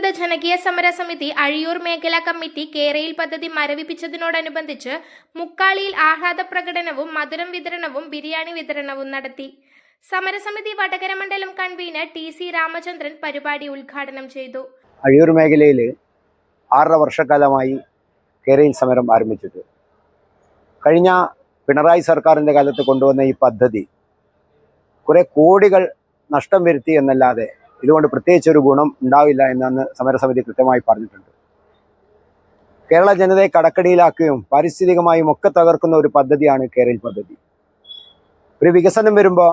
പത്തൊൻപത് ജനകീയ സമരസമിതി അഴിയൂർ മേഖലാ കമ്മിറ്റി കേരയിൽ പദ്ധതി മരവിപ്പിച്ചതിനോടനുബന്ധിച്ച് മുക്കാളിയിൽ ആഹ്ലാദ പ്രകടനവും മധുരം വിതരണവും ബിരിയാണി വിതരണവും നടത്തി. സമരസമിതി വടകര മണ്ഡലം കൺവീനർ TC രാമചന്ദ്രൻ പരിപാടി ഉദ്ഘാടനം ചെയ്തു. അഴിയൂർ മേഖലയിൽ 6.5 വർഷക്കാലമായി കേരയിൽ സമരം ആരംഭിച്ചിട്ട് കഴിഞ്ഞ പിണറായി സർക്കാരിൻ്റെ കാലത്ത് കൊണ്ടുവന്ന ഈ പദ്ധതി കുറേ കോടികൾ നഷ്ടം വരുത്തി എന്നല്ലാതെ ഇതുകൊണ്ട് പ്രത്യേകിച്ച് ഒരു ഗുണം ഉണ്ടാവില്ല എന്നാണ് സമരസമിതി കൃത്യമായി പറഞ്ഞിട്ടുണ്ട്. കേരള ജനതയെ കടക്കടിയിലാക്കുകയും പാരിസ്ഥിതികമായും ഒക്കെ തകർക്കുന്ന ഒരു പദ്ധതിയാണ് കേരയിൽ പദ്ധതി. ഒരു വികസനം വരുമ്പോൾ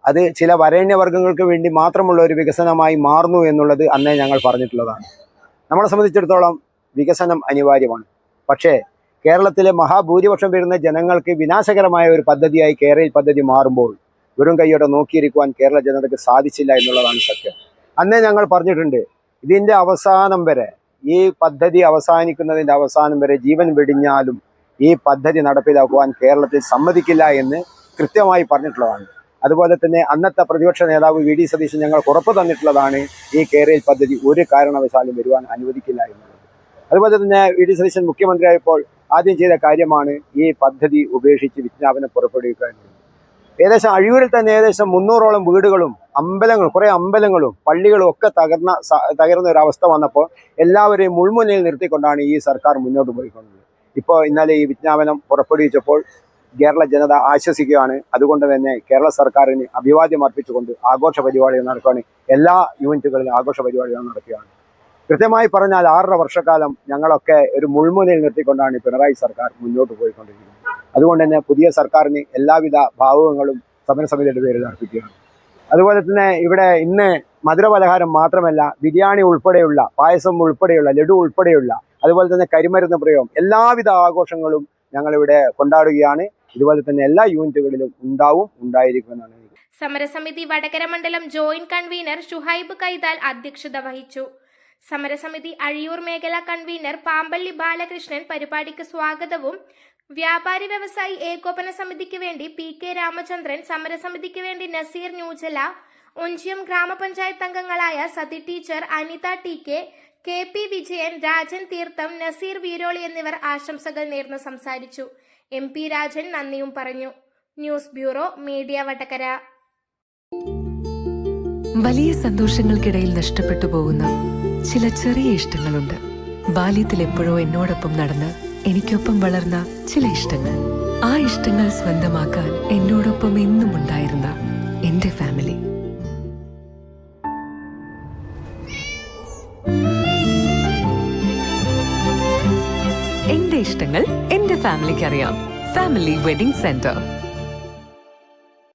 അത് ചില വരേണ്യവർഗ്ഗങ്ങൾക്ക് വേണ്ടി മാത്രമുള്ള ഒരു വികസനമായി മാറുന്നു എന്നുള്ളത് അന്നേ ഞങ്ങൾ പറഞ്ഞിട്ടുള്ളതാണ്. നമ്മളെ സംബന്ധിച്ചിടത്തോളം വികസനം അനിവാര്യമാണ്. പക്ഷേ കേരളത്തിലെ മഹാഭൂരിപക്ഷം വരുന്ന ജനങ്ങൾക്ക് വിനാശകരമായ ഒരു പദ്ധതിയായി കേരയിൽ പദ്ധതി മാറുമ്പോൾ വെറും കൈയോടെ നോക്കിയിരിക്കുവാൻ കേരള ജനതയ്ക്ക് സാധിച്ചില്ല എന്നുള്ളതാണ് സത്യം. അന്നേ ഞങ്ങൾ പറഞ്ഞിട്ടുണ്ട്, ഇതിൻ്റെ അവസാനം വരെ, ഈ പദ്ധതി അവസാനിക്കുന്നതിൻ്റെ അവസാനം വരെ ജീവൻ വെടിഞ്ഞാലും ഈ പദ്ധതി നടപ്പിലാക്കുവാൻ കേരളത്തിൽ സമ്മതിക്കില്ല എന്ന് കൃത്യമായി പറഞ്ഞിട്ടുള്ളതാണ്. അതുപോലെ തന്നെ അന്നത്തെ പ്രതിപക്ഷ നേതാവ് VD സതീശൻ ഞങ്ങൾക്ക് ഉറപ്പ് തന്നിട്ടുള്ളതാണ്, ഈ കേരയിൽ പദ്ധതി ഒരു കാരണവശാലും വരുവാൻ അനുവദിക്കില്ല എന്നുള്ളത്. അതുപോലെ തന്നെ VD സതീശൻ മുഖ്യമന്ത്രിയായപ്പോൾ ആദ്യം ചെയ്ത കാര്യമാണ് ഈ പദ്ധതി ഉപേക്ഷിച്ച് വിജ്ഞാപനം പുറപ്പെടുവിക്കുക എന്നുള്ളത്. ഏകദേശം അഴിയൂരിൽ തന്നെ ഏകദേശം 300ഓളം വീടുകളും അമ്പലങ്ങളും കുറേ അമ്പലങ്ങളും പള്ളികളും ഒക്കെ തകർന്ന ഒരു അവസ്ഥ വന്നപ്പോൾ എല്ലാവരെയും മുൾമുനയിൽ നിർത്തിക്കൊണ്ടാണ് ഈ സർക്കാർ മുന്നോട്ട് പോയിക്കൊണ്ടത്. ഇപ്പോൾ ഇന്നലെ ഈ വിജ്ഞാപനം പുറപ്പെടുവിച്ചപ്പോൾ കേരള ജനത ആശ്വസിക്കുകയാണ്. അതുകൊണ്ട് തന്നെ കേരള സർക്കാരിന് അഭിവാദ്യം അർപ്പിച്ചുകൊണ്ട് ആഘോഷ പരിപാടികൾ നടക്കുകയാണ്. എല്ലാ യൂണിറ്റുകളിലും ആഘോഷ പരിപാടികൾ നടക്കുകയാണ്. കൃത്യമായി പറഞ്ഞാൽ 6.5 വർഷക്കാലം ഞങ്ങളൊക്കെ ഒരു മുൾമുനയിൽ നിർത്തിക്കൊണ്ടാണ് പിണറായി സർക്കാർ മുന്നോട്ട് പോയിക്കൊണ്ടിരിക്കുന്നത്. അതുകൊണ്ട് തന്നെ പുതിയ സർക്കാരിന് എല്ലാവിധ ഭാവുകങ്ങളും സമരസമിതിയുടെ പേരിൽ അർപ്പിക്കുകയാണ്. അതുപോലെ തന്നെ ഇവിടെ ഇന്ന് മധുരപലഹാരം മാത്രമല്ല, ബിരിയാണി ഉൾപ്പെടെയുള്ള, പായസം ഉൾപ്പെടെയുള്ള, ലഡു ഉൾപ്പെടെയുള്ള, അതുപോലെ തന്നെ കരിമരുന്ന് പ്രയോഗം, എല്ലാവിധ ആഘോഷങ്ങളും ഞങ്ങളിവിടെ കൊണ്ടാടുകയാണ്. ഇതുപോലെ തന്നെ എല്ലാ യൂണിറ്റുകളിലും ഉണ്ടായിരിക്കുമെന്നാണ്. സമരസമിതി വടകര മണ്ഡലം ജോയിന്റ് കൺവീനർ ഷുഹൈബ് കൈതാൽ അധ്യക്ഷത വഹിച്ചു. സമരസമിതി അഴിയൂർ മേഖലാ കൺവീനർ പാമ്പള്ളി ബാലകൃഷ്ണൻ പരിപാടിക്ക് സ്വാഗതവും, വ്യാപാരി വ്യവസായി ഏകോപന സമിതിക്ക് വേണ്ടി PK രാമചന്ദ്രൻ, സമരസമിതിക്ക് വേണ്ടി നസീർ ന്യൂജല, ഒഞ്ചിയം ഗ്രാമപഞ്ചായത്ത് അംഗങ്ങളായ Sathi teacher, Anitha TK, KP Vijayan, Rajan Theertham, Naseer Veeroli എന്നിവർ ആശംസകൾ നേർന്ന് സംസാരിച്ചു. MP രാജൻ നന്ദിയും പറഞ്ഞു. News bureau, media Vadakara. വലിയ സന്തോഷങ്ങൾക്കിടയിൽ നഷ്ടപ്പെട്ടു പോകുന്ന ചില ചെറിയ ഇഷ്ടങ്ങളുണ്ട്. ബാല്യത്തിൽ എപ്പോഴോ എന്നോടൊപ്പം നടന്ന് എനിക്കൊപ്പം വളർന്ന ചില ഇഷ്ടങ്ങൾ. ആ ഇഷ്ടങ്ങൾ സ്വന്തമാക്കാൻ എന്നോടൊപ്പം എന്നും ഉണ്ടായിരുന്ന എന്റെ ഫാമിലി. എന്റെ ഇഷ്ടങ്ങൾ എന്റെ ഫാമിലിക്ക് അറിയാം. Family wedding centre.